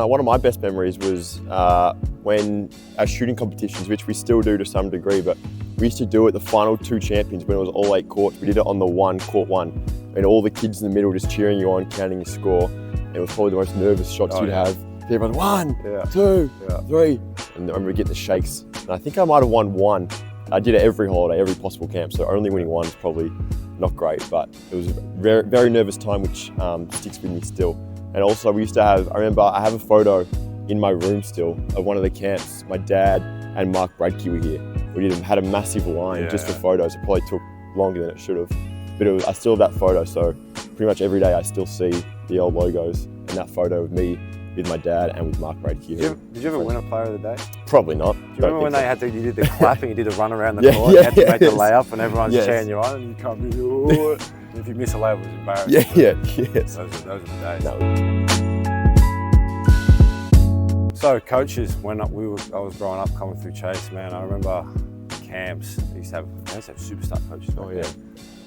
one of my best memories was when our shooting competitions, which we still do to some degree, but we used to do it the final 2 champions when it was all 8 courts. We did it on the court 1, and all the kids in the middle just cheering you on, counting your score. And it was probably the most nervous shots you'd have. Everyone's 1, 2, 3, and I remember getting the shakes. And I think I might have won 1. I did it every holiday, every possible camp, so only winning 1 is probably not great, but it was a very, very nervous time, which sticks with me still. And also we used to have, I remember I have a photo in my room still of one of the camps. My dad and Mark Bradke were here. We had a massive line just for photos. It probably took longer than it should have, but I still have that photo. So pretty much every day I still see the old logos and that photo of me with my dad and with Mark Bradke. Did you ever win a Player of the Day? Probably not. Do you remember when you did the clapping, you did a run around the court, you had to make the layup and everyone's cheering you on and you can't be, oh. If you miss a layup, it was embarrassing. Yes. Those are the days. No. So coaches, when I was growing up coming through Chase, man, I remember camps, we used to have superstar coaches. We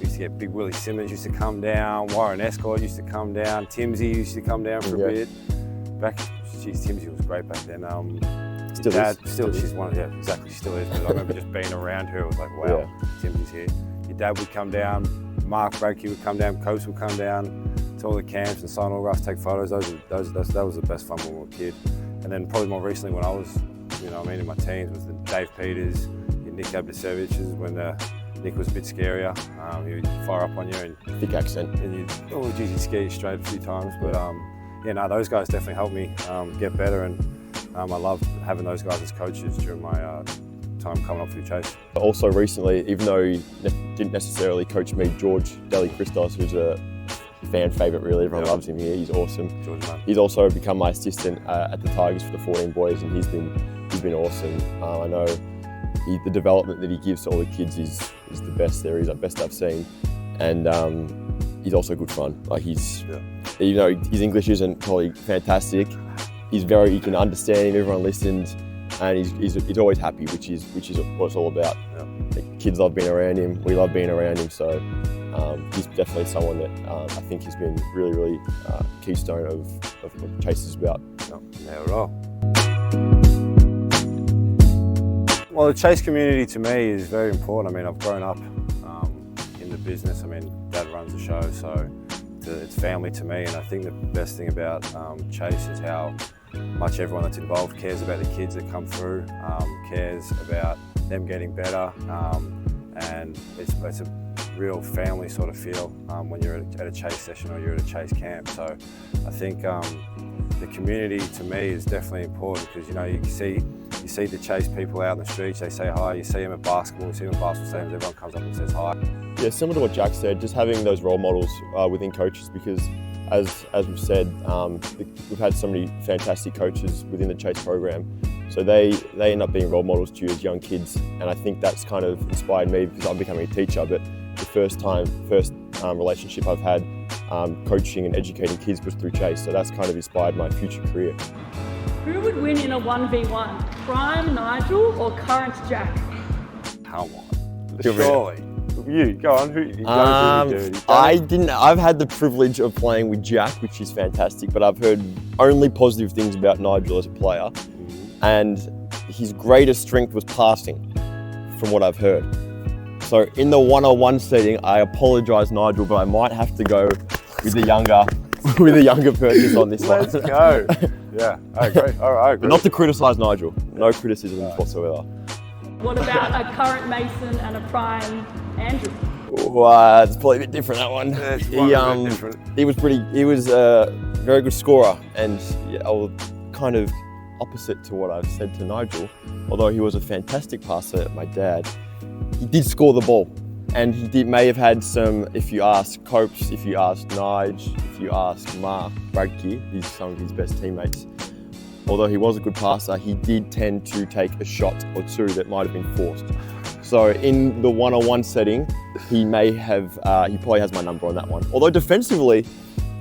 used to get Big Willie Simmons used to come down, Warren Escort used to come down, Timsy used to come down for a bit. Timsy was great back then. She's one of exactly, she still is. But I remember just being around her, it was like, wow, Timsy's here. Your dad would come down, Mark Bradke would come down, coach would come down to all the camps and sign autographs, take photos. That was the best fun when we were a kid. And then probably more recently when I was, in my teens, was the Dave Peters, your Nick Abdiceviches, when Nick was a bit scarier. He would fire up on you and thick accent, and he'd scare you straight a few times. But those guys definitely helped me get better, and I loved having those guys as coaches during my time coming up through Chase. Also recently, even though he didn't necessarily coach me, George Deli Christos, who's a fan favourite really, everyone loves him here, he's awesome. He's also become my assistant at the Tigers for the 14 boys, and he's been awesome. I know the development that he gives to all the kids is the best there is, the best I've seen. And he's also good fun. Like his English isn't probably fantastic. He can understand him, everyone listens, and he's always happy, which is what it's all about. The kids love being around him, we love being around him, so he's definitely someone that I think has been really, really keystone of what Chase is about. Yeah, right. Well, the Chase community to me is very important. I mean, I've grown up in the business. I mean, Dad runs the show, so it's family to me, and I think the best thing about Chase is how much everyone that's involved cares about the kids that come through, cares about them getting better, and it's a real family sort of feel when you're at a Chase session or you're at a Chase camp. So I think the community to me is definitely important, because you see the Chase people out in the streets, they say hi, you see them at basketball, you see them at basketball stadiums, everyone comes up and says hi. Yeah, similar to what Jack said, just having those role models within coaches, because as we've said, we've had so many fantastic coaches within the Chase program, so they end up being role models to you as young kids, and I think that's kind of inspired me, because I'm becoming a teacher, but the first relationship I've had coaching and educating kids was through Chase, so that's kind of inspired my future career. Who would win in a 1v1? Prime Nigel or current Jack? Come on, surely. You go on. I've had the privilege of playing with Jack, which is fantastic, but I've heard only positive things about Nigel as a player, and his greatest strength was passing, from what I've heard. So in the one-on-one setting, I apologise, Nigel, but I might have to go with the younger purchase on this one. Let's go. Yeah, I agree. All right, I agree. But not to criticise Nigel. No criticism whatsoever. What about a current Mason and a prime Andrew? It's probably a bit different, that one. Yeah, He was a very good scorer, and I was kind of opposite to what I've said to Nigel. Although he was a fantastic passer, my dad, he did score the ball. And he may have had some, if you ask Copes, if you ask Nige, if you ask Mark Bradke, he's some of his best teammates. Although he was a good passer, he did tend to take a shot or two that might have been forced. So in the one-on-one setting, he probably has my number on that one. Although defensively,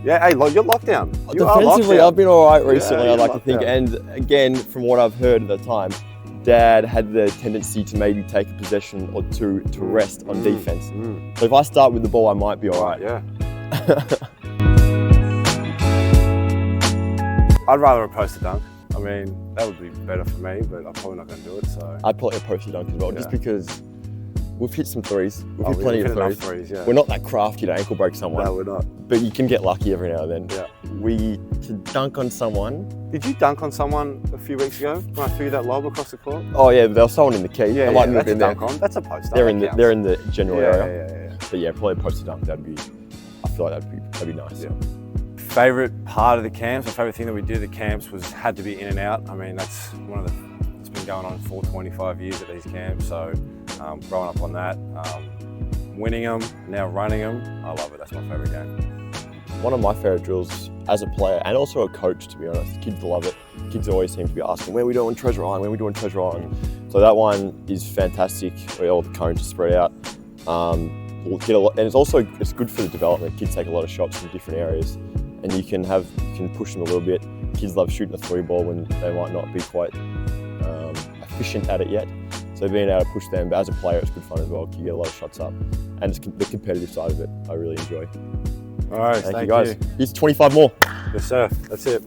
yeah, hey, you're locked down. Defensively, I've been all right recently, I'd like to think. And again, from what I've heard at the time, Dad had the tendency to maybe take a possession or two to rest on defense. So if I start with the ball, I might be all right. Yeah. I'd rather a poster dunk. I mean, that would be better for me, but I'm probably not going to do it. So I'd probably a poster dunk as well, just because we've hit some threes. We've hit we've plenty hit of enough threes. yeah. We're not that crafty to ankle break someone. No, we're not. But you can get lucky every now and then. Yeah. We can dunk on someone. Did you dunk on someone a few weeks ago when I threw that lob across the court? Oh yeah, there was someone in the key. Yeah, They mightn't have that's a been there. dunk on. That's a post dunk. They're in That they're in the general counts. area. Yeah. But yeah, probably a poster dunk. I feel like that'd be nice. Yeah. Favorite part of the camps, my favorite thing that we did at the camps had to be in and out. I mean, that's it's been going on for 25 years at these camps. So growing up on that, winning them, now running them, I love it. That's my favorite game. One of my favourite drills as a player and also a coach, to be honest. Kids love it. Kids always seem to be asking, when are we doing Treasure Island? When are we doing Treasure Island? So that one is fantastic, where all the cones are spread out. We'll get a lot, and it's good for the development. Kids take a lot of shots from different areas, and you can push them a little bit. Kids love shooting a 3-ball when they might not be quite efficient at it yet. So being able to push them, but as a player, it's good fun as well. You get a lot of shots up, and it's the competitive side of it I really enjoy. All right, Thank you guys. Here's 25 more. Yes, sir. That's it.